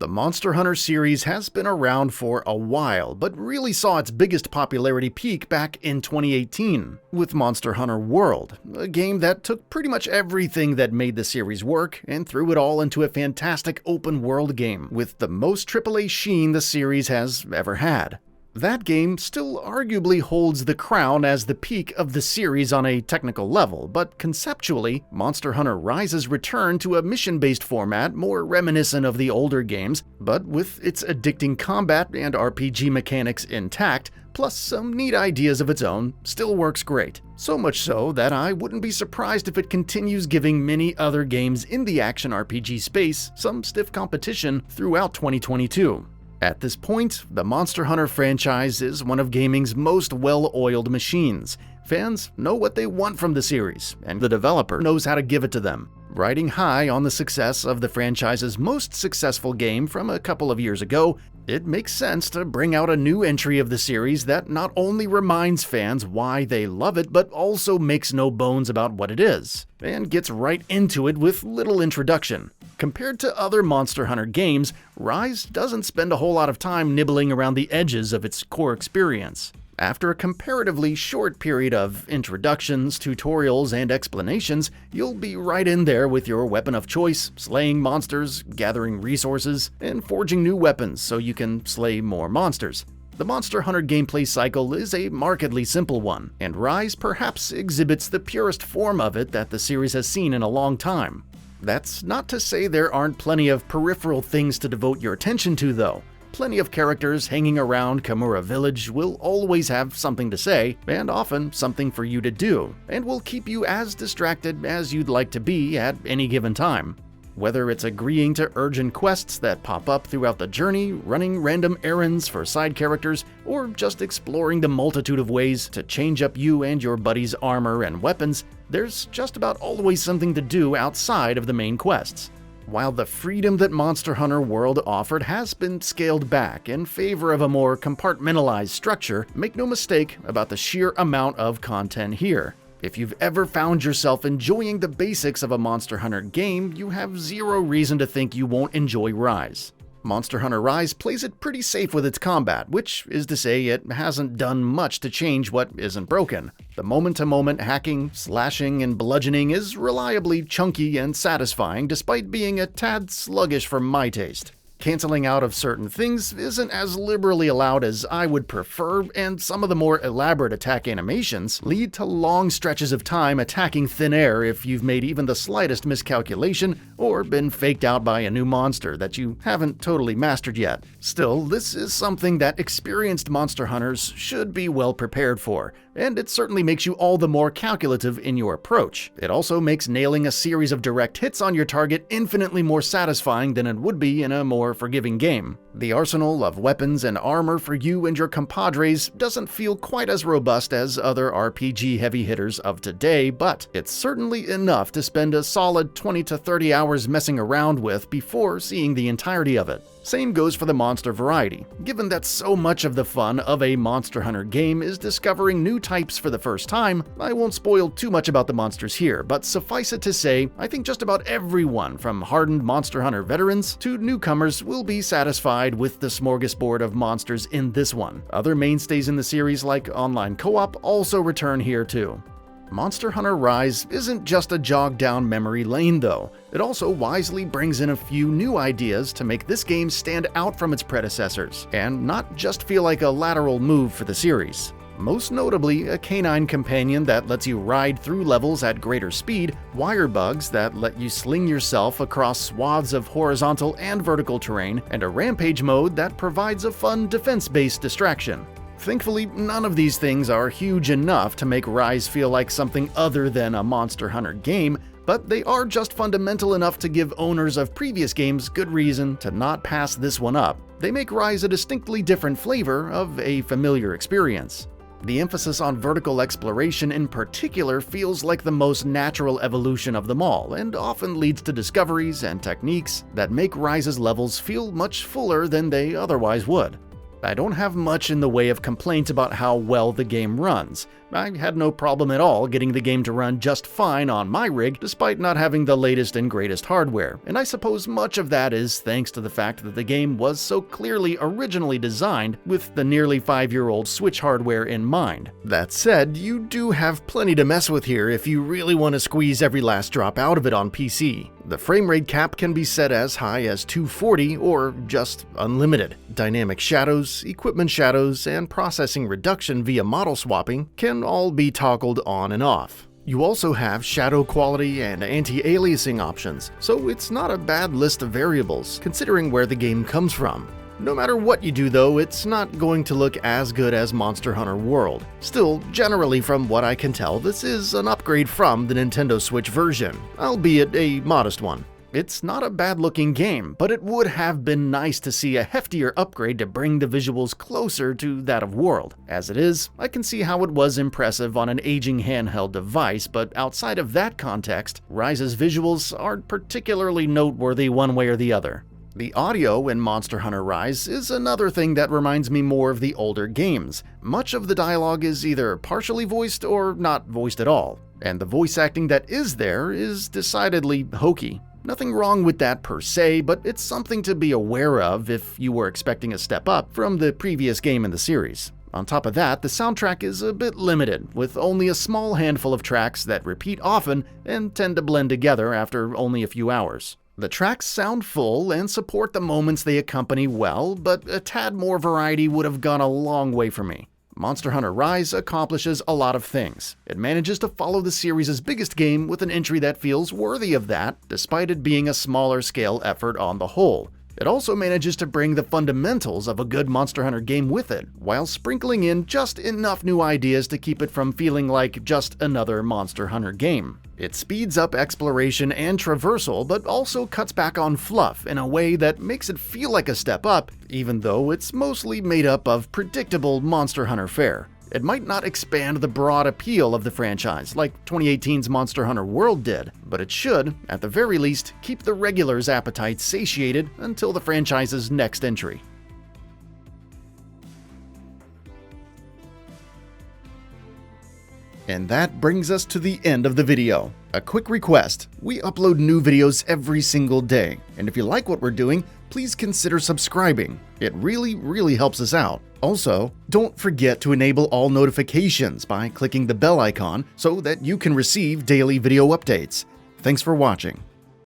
The Monster Hunter series has been around for a while, but really saw its biggest popularity peak back in 2018 with Monster Hunter World, a game that took pretty much everything that made the series work and threw it all into a fantastic open-world game with the most AAA sheen the series has ever had. That game still arguably holds the crown as the peak of the series on a technical level, but conceptually, Monster Hunter Rise's return to a mission-based format more reminiscent of the older games, but with its addicting combat and RPG mechanics intact, plus some neat ideas of its own, still works great. So much so that I wouldn't be surprised if it continues giving many other games in the action RPG space some stiff competition throughout 2022. At this point, the Monster Hunter franchise is one of gaming's most well-oiled machines. Fans know what they want from the series, and the developer knows how to give it to them. Riding high on the success of the franchise's most successful game from a couple of years ago, it makes sense to bring out a new entry of the series that not only reminds fans why they love it, but also makes no bones about what it is, and gets right into it with little introduction. Compared to other Monster Hunter games, Rise doesn't spend a whole lot of time nibbling around the edges of its core experience. After a comparatively short period of introductions, tutorials, and explanations, you'll be right in there with your weapon of choice, slaying monsters, gathering resources, and forging new weapons so you can slay more monsters. The Monster Hunter gameplay cycle is a markedly simple one, and Rise perhaps exhibits the purest form of it that the series has seen in a long time. That's not to say there aren't plenty of peripheral things to devote your attention to, though. Plenty of characters hanging around Kamura Village will always have something to say, and often something for you to do, and will keep you as distracted as you'd like to be at any given time. Whether it's agreeing to urgent quests that pop up throughout the journey, running random errands for side characters, or just exploring the multitude of ways to change up you and your buddy's armor and weapons, there's just about always something to do outside of the main quests. While the freedom that Monster Hunter World offered has been scaled back in favor of a more compartmentalized structure, make no mistake about the sheer amount of content here. If you've ever found yourself enjoying the basics of a Monster Hunter game, you have zero reason to think you won't enjoy Rise. Monster Hunter Rise plays it pretty safe with its combat, which is to say it hasn't done much to change what isn't broken. The moment-to-moment hacking, slashing, and bludgeoning is reliably chunky and satisfying despite being a tad sluggish for my taste. Canceling out of certain things isn't as liberally allowed as I would prefer, and some of the more elaborate attack animations lead to long stretches of time attacking thin air if you've made even the slightest miscalculation or been faked out by a new monster that you haven't totally mastered yet. Still, this is something that experienced monster hunters should be well prepared for, and it certainly makes you all the more calculative in your approach. It also makes nailing a series of direct hits on your target infinitely more satisfying than it would be in a more forgiving game. The arsenal of weapons and armor for you and your compadres doesn't feel quite as robust as other RPG heavy hitters of today, but it's certainly enough to spend a solid 20 to 30 hours messing around with before seeing the entirety of it. Same goes for the monster variety. Given that so much of the fun of a Monster Hunter game is discovering new types for the first time, I won't spoil too much about the monsters here, but suffice it to say, I think just about everyone from hardened Monster Hunter veterans to newcomers will be satisfied with the smorgasbord of monsters in this one. Other mainstays in the series like online co-op also return here too. Monster Hunter Rise isn't just a jog down memory lane though. It also wisely brings in a few new ideas to make this game stand out from its predecessors, and not just feel like a lateral move for the series. Most notably, a canine companion that lets you ride through levels at greater speed, wire bugs that let you sling yourself across swaths of horizontal and vertical terrain, and a rampage mode that provides a fun defense-based distraction. Thankfully, none of these things are huge enough to make Rise feel like something other than a Monster Hunter game, but they are just fundamental enough to give owners of previous games good reason to not pass this one up. They make Rise a distinctly different flavor of a familiar experience. The emphasis on vertical exploration in particular feels like the most natural evolution of them all, and often leads to discoveries and techniques that make Rise's levels feel much fuller than they otherwise would. I don't have much in the way of complaints about how well the game runs, I had no problem at all getting the game to run just fine on my rig despite not having the latest and greatest hardware, and I suppose much of that is thanks to the fact that the game was so clearly originally designed with the nearly 5-year-old Switch hardware in mind. That said, you do have plenty to mess with here if you really want to squeeze every last drop out of it on PC. The frame rate cap can be set as high as 240 or just unlimited. Dynamic shadows, equipment shadows, and processing reduction via model swapping can all be toggled on and off. You also have shadow quality and anti-aliasing options, so it's not a bad list of variables, considering where the game comes from. No matter what you do though, it's not going to look as good as Monster Hunter World. Still, generally from what I can tell, this is an upgrade from the Nintendo Switch version, albeit a modest one. It's not a bad-looking game, but it would have been nice to see a heftier upgrade to bring the visuals closer to that of World. As it is, I can see how it was impressive on an aging handheld device, but outside of that context, Rise's visuals aren't particularly noteworthy one way or the other. The audio in Monster Hunter Rise is another thing that reminds me more of the older games. Much of the dialogue is either partially voiced or not voiced at all, and the voice acting that is there is decidedly hokey. Nothing wrong with that per se, but it's something to be aware of if you were expecting a step up from the previous game in the series. On top of that, the soundtrack is a bit limited, with only a small handful of tracks that repeat often and tend to blend together after only a few hours. The tracks sound full and support the moments they accompany well, but a tad more variety would have gone a long way for me. Monster Hunter Rise accomplishes a lot of things. It manages to follow the series' biggest game with an entry that feels worthy of that, despite it being a smaller scale effort on the whole. It also manages to bring the fundamentals of a good Monster Hunter game with it, while sprinkling in just enough new ideas to keep it from feeling like just another Monster Hunter game. It speeds up exploration and traversal, but also cuts back on fluff in a way that makes it feel like a step up, even though it's mostly made up of predictable Monster Hunter fare. It might not expand the broad appeal of the franchise like 2018's Monster Hunter World did, but it should, at the very least, keep the regulars' appetite satiated until the franchise's next entry. And that brings us to the end of the video. A quick request: we upload new videos every single day, and if you like what we're doing, please consider subscribing. It really helps us out. Also, don't forget to enable all notifications by clicking the bell icon so that you can receive daily video updates. Thanks for watching.